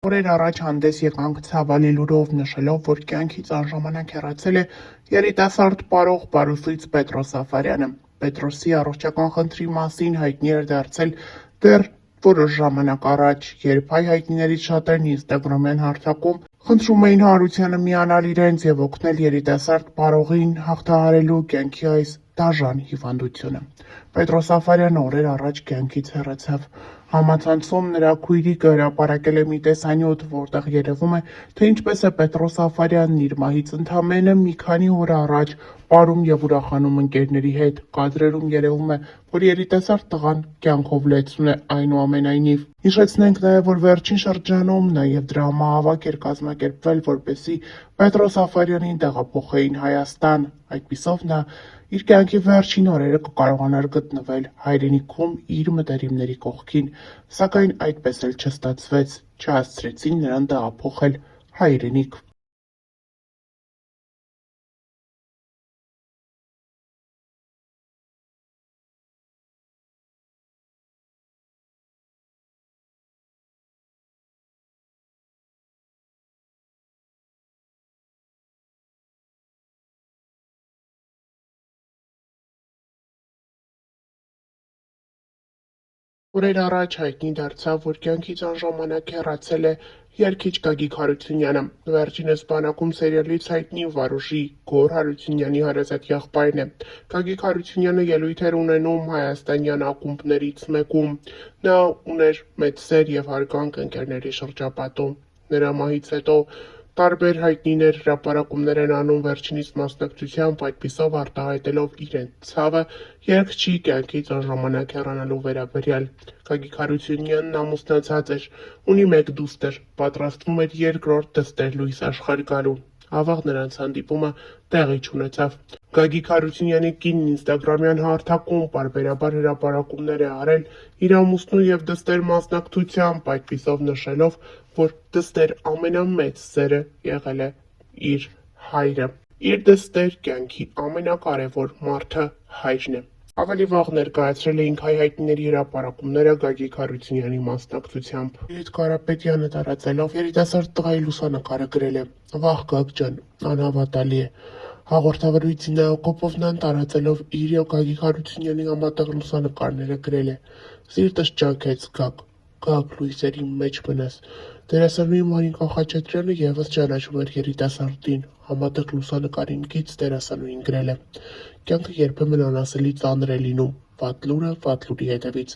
Օրեր առաջ հանդես եկանք ցավալի լուրով, նշելով, որ կյանքից անժամանակ հեռացել է երիտասարդ պարող պարուսույց Պետրոս Սաֆարյանը։ Պետրոսի առողջական խնդրի մասին հայտնի էր դարձել դեռ որոշ ժամանակ առաջ, երբ հայ հայտնիներից շատերն ինստագրամյան հարթակում խնդրում էին Հարությանը միանալ իրենց եւ օգնել երիտասարդ պարողին հաղթահարելու կյանքի այս դաժան հիվանդությունը։ Պետրոս Սաֆարյանը օրեր առաջ կյանքից հեռացավ։ Համացանցում նրա քույրիկը հրապարակել է մի տեսանյութ, որտեղ երևում է, թե ինչպես է Պետրոս Սաֆարյանն իր մահից ընդամենը մի քանի օր առաջ պարում եւ ուրախանում ընկերների հետ։ Կադրերում երևում է, որ երիտասարդ տղան կյանքով լեցուն է այնուամենայնիվ։ Հիշեցնենք նաեւ, որ վերջին շրջանում նաեւ դրամահավաք էր կազմակերպվել, որպեսզի Պետրոս Սաֆարյանին տեղափոխեին Հայաստան։ Այդպիսով նա իր կյանքի վերջին օրերը կկարողանար գտնվել հայրենիքում իր մտերիմների կողքին, սակայն այդպես էլ չստացվեց, չհասցրեցին նրան տեղափոխել հայրենիք։ Օրեր առաջ հայտնի դարձավ, որ կյանքից անժամանակ հեռացել է երգիչ Գագիկ Հարությունյանը։ Վերջինս բանակում սերիալից հայտնի Վարուժի Գոռ Հարությունյանի հարազատ եղբայրն է։ Գագիկ Հարությունյանը ելույթ էր ունենում հայաստանյան ակումբներից մեկում։ Նա ուներ մեծ սեր եւ հարգանք ընկերների շրջապատում։ Նրա մահից հետո տարբեր հայտնիներ հրապարակումներ են անում վերջինիս մասնակցությամբ, այդպիսով արտահայտելով իրենց ցավը երգչի կյանքից անժամանակ հեռանալու վերաբերյալ։ Գագիկ Հարությունյանն ամուսնացած էր, ունի մեկ դուստր, պատրաստվում էր երկրորդ դստեր լույս աշխարհ գալու։ Ավաղ նրանց հանդիպումը տեղի չունեցավ։ Գագիկ Հարությունյանի կինն ինստագրամյան հարթակում պարբերաբար հրապարակումներ է արել իր ամուսնու եւ դստեր մասնակցությամբ, այդպիսով նշելով, որ դստեր ամենամեծ սերը եղել է իր հայրը։ Իր դստեր կյանքի ամենակարևոր մարդը հայրն է։ Ավելի վաղ ներկայացրել էինք հայ հայտնիների հրապարակումները Գագիկ Հարությունյանի մասնակցությամբ։ Լիլիթ Կարապետյանը տարածելով երիտասարդ տղայի լուսանկարը գրել է. «Վաղ Գագ ջան, անհավատալի է»։ Հաղորդավարույցի Նայակոպովնան տարածելով իր եւ Գագիկ Հարությունյանի համատեղ լուսանկարները գրել է. «Սիրտս ճաքեց Գագ լույսերի մեջ մնաս»։ Դերասանուհի Մարինկա Խաչատրյանը եւս ճանաչում էր երիտասարդին, համատեղ լուսանկարին գիծ դերասանուհին գրել է. «Կյանքը երբեմն անասելի ծանր է լինում, վատ լուրը վատ լուրի հետևից։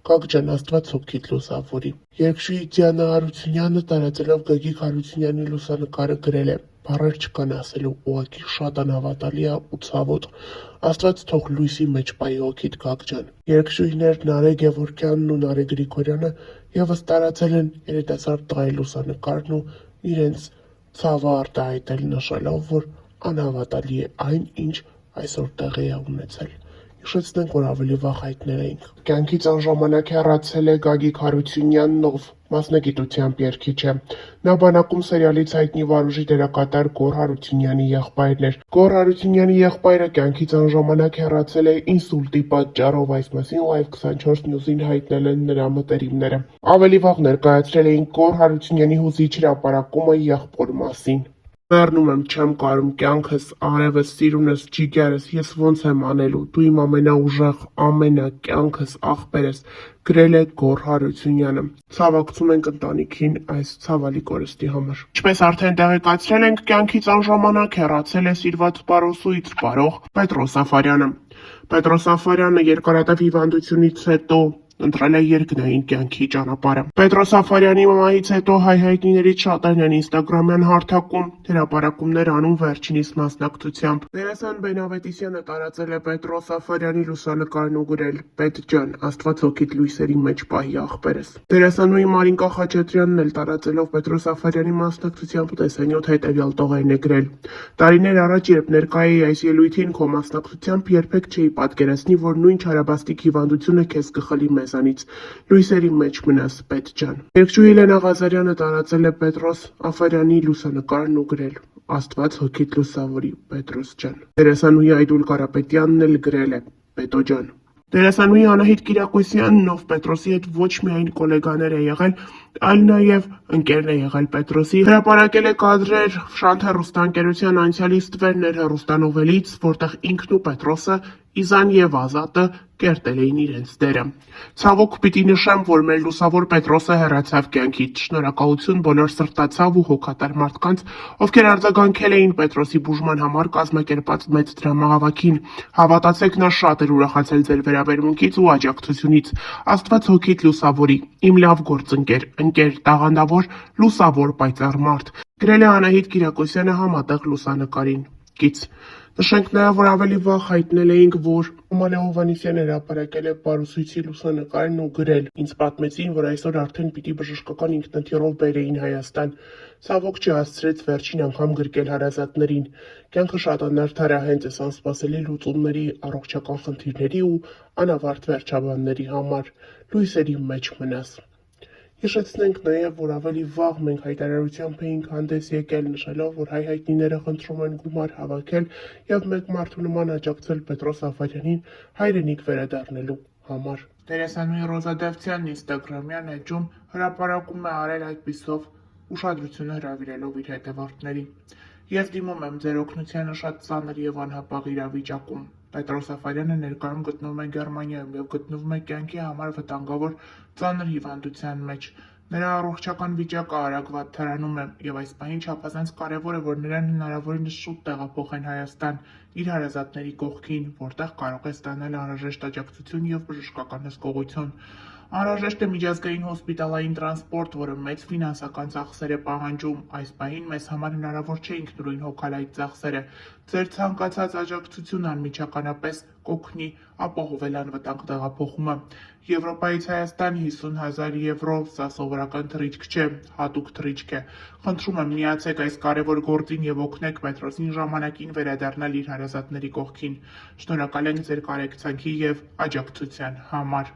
Գագ ջան, Աստված հոգիդ լուսավորի»։ Երգչուհի Դիանա Հարությունյանը տարածելով Գագիկ Հարությունյանի լուսանկարը գրել է. «Բառեր չկան ասելու, ուղղակի շատ անհավատալի է ու ցավոտ։ Աստված թող լույսի մեջ պահի հոգիդ Գագ ջան»։ Երգչուհիներ Նարե Գևորգյանն ու Նարե Գրիգորյանը եւս տարածել են երիտասարդ տղայի լուսանկարն ու իրենց ցավը արտահայտել, նշելով, որ անհավատալի է այն, ինչ այսօր տեղի է ունեցել։ Հիշեցնենք, որ ավելի վաղ հայտնել էինք։ Կյանքից անժամանակ հեռացել է Գագիկ Հարությունյանն, ով մասնագիտությամբ երգիչ է։ Նա բանակում սերիալից հայտնի Վարուժի դերակատար Գոռ Հարությունյանի եղբայրն էր։ Գոռ Հարությունյանի եղբայրը կյանքից անժամանակ հեռացել է ինսուլտի պատճառով, այս մասին Live 24 News-ին հայտնել են նրա մտերիմները։ Ավելի վաղ ներկայացրել էինք Գոռ Հարությունյանի հուզիչ հրապարակումը եղբոր մասին։ Մեռնում եմ, չեմ կարում կյանքս, արևս, սիրունս, ջիգերս, ես ոնց եմ անելու, դու իմ ամենաուժեղ, կյանքս, աղբերս, գրել է Գոռ Հարությունյանը։ Ցավակցում ենք ընտանիքին այս ցավալի կորստի համար։ Ինչպես արդեն տեղեկացրել ենք, կյանքից անժամանակ հեռացել է սիրված պարուսույց պարող Պետրոս Սաֆարյանը։ Պետրոս Սաֆարյանը երկարատև հիվանդությունից հետո ընտրել է երկնային կյանքի ճանապարհը։ Պետրոս Սաֆարյանի մահից հետո հայ հայտնիներից շատերն են ինստագրամյան հարթակում հրապարակումներ անում վերջինիս մասնակցությամբ։ Դերասան Բեն Ավետիսյանը տարածել է Պետրոս Սաֆարյանի լուսանկարն ու գրել. «Պետ ջան, Աստված հոգիդ լույսերի մեջ պահի աղբերս»։ Դերասանուհի Մարինկա Խաչատրյանն էլ տարածելով Պետրոս Սաֆարյանի մասնակցությամբ տեսանյութ հետևյալ տողերն է գրել. «Տարիներ առաջ, երբ ներկա էի այս ելույթին քո մասնակցությամբ, երբեք չէի պատկերացնի, որ նույն չարաբաստիկ հիվանդությունը քեզ կխլի մեզանից։ Լույսերի մեջ մնաս, պետ ջան»։ Երգչուհի Լենա Ղազարյանը տարածել է Պետրոս Սաֆարյանի լուսանկարն ու գրել. «Աստված հոգիդ լուսավորի, Պետրոս ջան»։ Դերասանուհի Այդուլ Կարապետյանն էլ գրել է. «Պետո ջան»։ Դերասանուհի Անահիտ Կիրակոսյանն, ով Պետրոսի հետ ոչ միայն գոլեգաներ է եղել, այլ նաև ընկերն է եղել Պետրոսի, հրապարակել է կադրեր Շանթ հեռուստաընկերության անցյալի ստվերներ հեռուստանովելից, որտեղ ինքն ու Պետրոսը, Իզան և Ազատը կերտել էին իրենց դերը։ Ցավոք պիտի նշեմ, որ մեր լուսավոր Պետրոսը հեռացավ կյանքից։ Շնորհակալություն բոլոր սրտացավ ու հոգատար մարդկանց, ովքեր արձագանքել էին Պետրոսի բուժման համար կազմակերպած մեծ դրամահավաքին։ Հավատացեք, նա շատ էր ուրախացել ձեր վերաբերմունքից ու աջակցությունից։ Աստված հոգիդ լուսավորի, իմ լավ գործընկեր, ընկեր, տաղանդավոր, լուսավոր պայծառ մարդ, գրել է Անահիտ Կիրակոսյանը համատեղ լուսանկարին։ Կից նշենք նաև, որ ավելի վաղ հայտնել էինք, որ Օմալե Հովհաննիսյանը հրապարակել է «Պարուսույցի» լուսանկարն ու գրել. «Ինձ պատմեցին, որ այսօր արդեն պիտի բժշկական ինքնաթիռով բերեին Հայաստան։ Ցավոք չհասցրեց վերջին անգամ գրկել հարազատներին։ Կյանքը շատ անարդար է հենց այս անսպասելի լուծումների, առողջական խնդիրների ու անավարտ վերջաբանների համար։ Լույսերի մեջ մնաս»։ Հիշեցնենք նաև, որ ավելի վաղ մենք հայտարարությամբ էինք հանդես եկել, նշելով, որ հայ հայտնիները խնդրում են գումար հավաքել և մեկ մարդու նման աջակցել Պետրոս Աֆարյանին հայրենիք վերադառնալու համար։ Դերասանուհի Ռոզա Դավթյանն ինստագրամյան էջում հրապարակում է արել այդպիսով ուշադրությունը հրավիրելով իր հետևորդներին։ Ես դիմում եմ ձեր օգնությանը շատ ծանր և անհապաղ իրավիճակում։ Պետրոս Աֆարյանը ներկայում գտնվում է Գերմանիայում և գտնվում է կյանքի համար վտանգավոր ծանր հիվանդության մեջ։ Նրա առողջական վիճակը արագ վատթարանում է, և այս պահին չափազանց կարևոր է, որ նրան հնարավորինս շուտ տեղափոխեն Հայաստան, իր հարազատների կողքին, որտեղ կարող է ստանալ անհրաժեշտ աջակցություն և բժշկական հսկողություն։ Անհրաժեշտ է միջազգային հոսպիտալային տրանսպորտ, որը մեծ ֆինանսական ծախսեր է պահանջում։ Այս պահին մեզ համար հնարավոր չէ ինքնուրույն հոգալ այդ ծախսերը։ Ձեր ցանկացած աջակցություն անմիջականապես կօգնի ապահովել անվտանգ տեղափոխումը։ Եվրոպայից Հայաստան 50,000 եվրո, սա սովորական թռիչք չէ, հատուկ թռիչք է։ Խնդրում եմ, միացեք այս կարևոր գործին և օգնեք Պետրոսին ժամանակին վերադառնալ իր հարազատների կողքին։ Շնորհակալ ենք ձեր կարեկցանքի և աջակցության համար։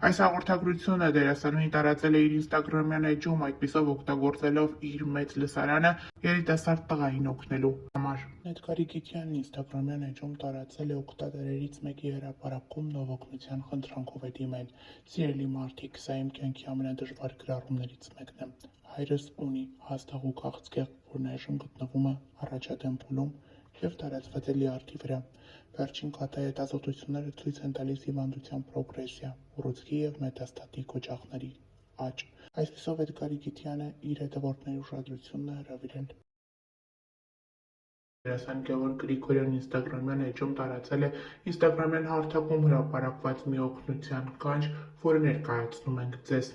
Այս հաղորդագրությունը դերասանուհին տարածել է իր ինստագրամյան էջում, այդպիսով օգտագործելով իր մեծ լսարանը երիտասարդ տղային օգնելու համար։ Նեթ Գարիգիտյանն ինստագրամյան էջում տարածել է օգտատերերից մեկի հրապարակում նոր օգնության խնդրանքով է դիմել. «Սիրելի մարդիկ, սա իմ կյանքի ամենադժվար գրառումներից մեկն է։ Հայրս ունի հաստաղ ու քաղցկեղ, որն այժմ գտնվում է առաջադեմ փուլում և տարածված է լյարդի վրա։ Վերջին կաթահետազոտությունները ցույց են տալիս հիվանդության պրոգրեսիա, ուռուցքի և մետաստատիկ օջախների աճ»։ Այսպիսով Էդ Գարիգիտյանը իր հետևորդների ուշադրությունն է հրավիրել։ Դերասան Գևորգ Գրիգորյանն ինստագրամյան էջում տարածել է ինստագրամյան հարթակում հրապարակված մի օգնության կանչ, որը ներկայացնում ենք ձեզ։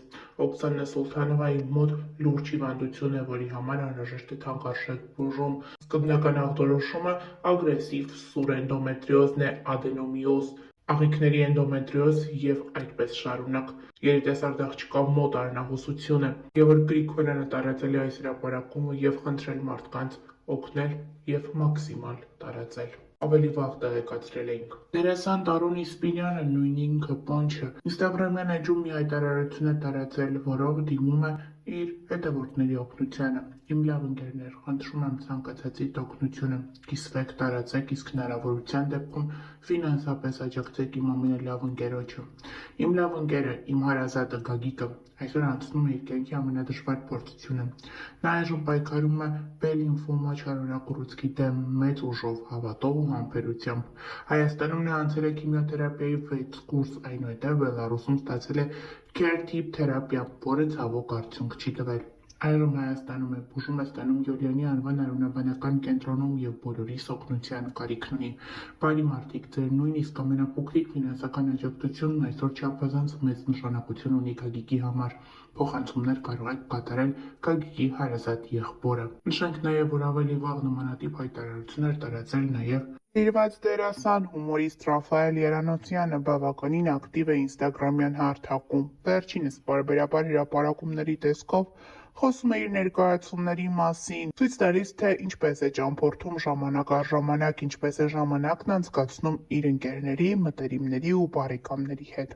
Օքսանա Սուլթանովայի մոտ լուրջ հիվանդություն է, որի համար անհրաժեշտ է թանկարժեք բուժում։ Սկզբնական ախտորոշումը ագրեսիվ սուր էնդոմետրիոզն է, ադենոմիոզ, աղիքների էնդոմետրիոզ և այդպես շարունակ։ Երիտասարդ աղջկա մոտ արնահոսություն է։ Գևորգ Գրիգորյանը տարածել է այս հրապարակումը և խնդրել մարդկանց օգնել և մաքսիմալ տարածել։ Ավելի վաղ տեղեկացրել էինք։ Դերասան Տարոն Իսպիրյանը, նույն ինքը Պոնչը, ինստագրամյան էջում մի հայտարարություն է տարածել, որով դիմում է իր հետևորդների օգնությանը։ Իմ լավ ընկերներ, խնդրում եմ ցանկացածիդ օգնությունը կիսվեք, տարածեք, իսկ հնարավորության դեպքում ֆինանսապես աջակցեք իմ ամենալավ ընկերոջը։ Իմ լավ ընկերը, իմ հարազատը Գագիկը այսօր անցնում է իր կյանքի ամենադժվար փորձությունը։ Նա այժմ պայքարում է բել-լիմֆոմա չարորակ ուռուցքի դեմ մեծ ուժով, հավատով ու համբերությամբ։ Հայաստանում նա անցել է քիմիոթերապիայի 6 կուրս, այնուհետև Բելառուսում ստացել է քեր-թիփ թերապիա, որը ցավոք արդյունք չի տվել։ Այժմ Հայաստանում է, բուժում է ստանում Յոլիանի անվան արյունաբանական կենտրոնում և բոլորիս օգնության կարիքն ունի։ Բարի մարդիկ, ձեր նույնիսկ ամենափոքրիկ ֆինանսական աջակցությունն այսօր չափազանց մեծ նշանակություն ունի Գագիկի համար։ Փոխանցումներ կարող եք կատարել Գագիկի հարազատ եղբորը։ Նշենք նաև, որ ավելի վաղ նմանատիպ հայտարարություն էր տարածել նաև Սիրված դերասան, հումորիստ Ռաֆայել Երանոցյանը բավականին ակտիվ է ինստագրամյան հարթակում։ Վերջինս պարբերաբար հրապարակումների տեսքով խոսում է իր ներկայացումների մասին, ցույց տալիս, թե ինչպես է ճամփորդում ժամանակ առ ժամանակ, ինչպես է ժամանակն անցկացնում իր ընկերների, մտերիմների ու բարեկամների հետ։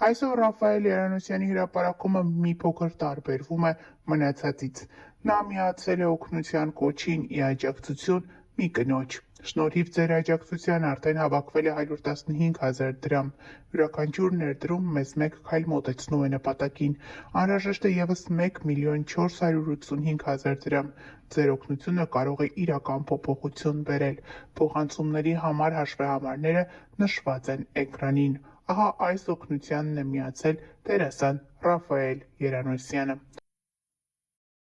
Այսօր Ռաֆայել Երանոցյանի հրապարակումը մի փոքր տարբերվում է մնացածից։ Նա միացել է օգնության կոչին ի աջակցություն Մի կնոջ։ Շնորհիվ ձեր աջակցության արդեն հավաքվել է 115,000 դրամ։ Յուրաքանչյուր ներդրում մեզ մեկ քայլ մոտեցնում է նպատակին։ Անհրաժեշտ է ևս 1,485,000 դրամ։ Ձեր օգնությունը կարող է իրական փոփոխություն բերել։ Փոխանցումների համար հաշվեհամարները նշված են էկրանին։ Ահա այս օգնությանն է միացել դերասան Ռաֆայել Երանոսյանը։